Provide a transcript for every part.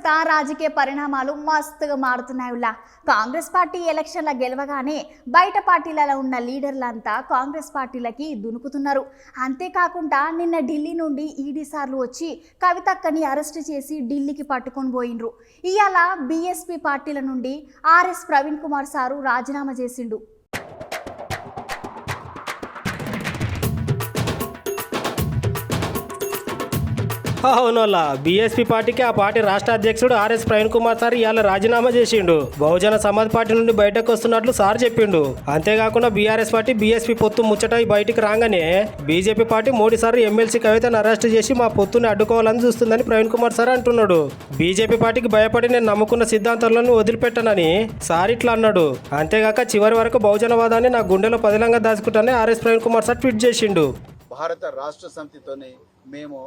ప్రస్తుత రాజకీయ పరిణామాలు మస్తుగా మారుతున్నాయి. కాంగ్రెస్ పార్టీ ఎలక్షన్ల గెలవగానే బయట పార్టీలలో ఉన్న లీడర్లంతా కాంగ్రెస్ పార్టీలకి దునుకుతున్నారు. అంతేకాకుండా నిన్న ఢిల్లీ నుండి ఈడీ సార్లు వచ్చి కవితక్కని అరెస్ట్ చేసి ఢిల్లీకి పట్టుకొని పోయిండ్రు. ఇవాళ బీఎస్పీ పార్టీల నుండి ఆర్ఎస్ ప్రవీణ్ కుమార్ సారు రాజీనామా చేసిండు. అవునోళ్ళ బీఎస్పీ పార్టీకి ఆ పార్టీ రాష్ట్ర అధ్యక్షుడు ఆర్ఎస్ ప్రవీణ్ కుమార్ సార్ ఇవాళ రాజీనామా చేసిండు. బహుజన సమాజ్ పార్టీ నుండి బయటకు వస్తున్నట్లు సార్ చెప్పిండు. అంతేకాకుండా బీఆర్ఎస్ పార్టీ బీఎస్పీ పొత్తు ముచ్చట బయటికి రాగానే BJP party Modi sir MLC కవితను అరెస్ట్ చేసి మా పొత్తుని అడ్డుకోవాలని చూస్తుందని ప్రవీణ్ కుమార్ సార్ అంటున్నాడు. బీజేపీ పార్టీకి భయపడి నేను నమ్ముకున్న సిద్ధాంతాలను వదిలిపెట్టనని సార్ ఇట్లా అన్నాడు. అంతేగాక చివరి వరకు బహుజనవాదాన్ని నా గుండెలో పదిలంగా దాచుకుంటానని RS Praveen Kumar sir tweet చేసిండు. భారత రాష్ట్ర సమితితోని మేము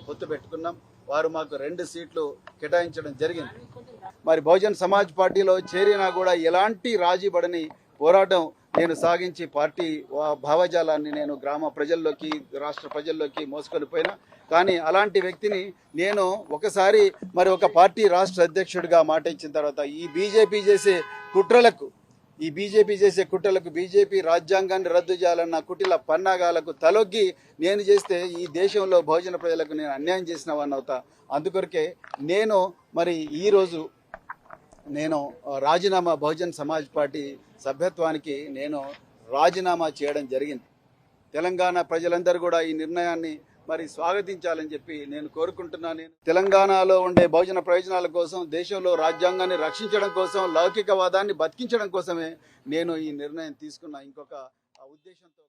పొత్తు పెట్టుకున్నాం. వారు మాకు 2 సీట్లు కేటాయించడం జరిగింది. బహుజన్ సమాజ్ పార్టీలో చేరినా కూడా ఎలాంటి రాజీపడని పోరాటం నేను సాగించి పార్టీ భావజాలాన్ని నేను గ్రామ ప్రజల్లోకి రాష్ట్ర ప్రజల్లోకి మోసుకొని పోయినా. కానీ అలాంటి వ్యక్తిని నేను ఒకసారి ఒక పార్టీ రాష్ట్ర అధ్యక్షుడిగా మాట ఇచ్చిన తర్వాత ఈ బీజేపీ చేసే కుట్రలకు బీజేపీ రాజ్యాంగాన్ని రద్దు చేయాలన్న కుటిల పన్నాగాలకు తలొగ్గి నేను చేస్తే ఈ దేశంలో బహుజన ప్రజలకు నేను అన్యాయం చేసిన వాడిని అవుతా. అందుకొరకే నేను ఈరోజు రాజీనామా బహుజన్ సమాజ్ పార్టీ సభ్యత్వానికి నేను రాజీనామా చేయడం జరిగింది. తెలంగాణ ప్రజలందరూ కూడా ఈ నిర్ణయాన్ని స్వాగతించాలని చెప్పి నేను కోరుకుంటున్నాను. తెలంగాణలో ఉండే బహుజన ప్రయోజనాల కోసం, దేశంలో రాజ్యాంగాన్ని రక్షించడం కోసం, లౌకికవాదాన్ని బతికించడం కోసమే నేను ఈ నిర్ణయం తీసుకున్నా. ఇంకొక ఉద్దేశంతో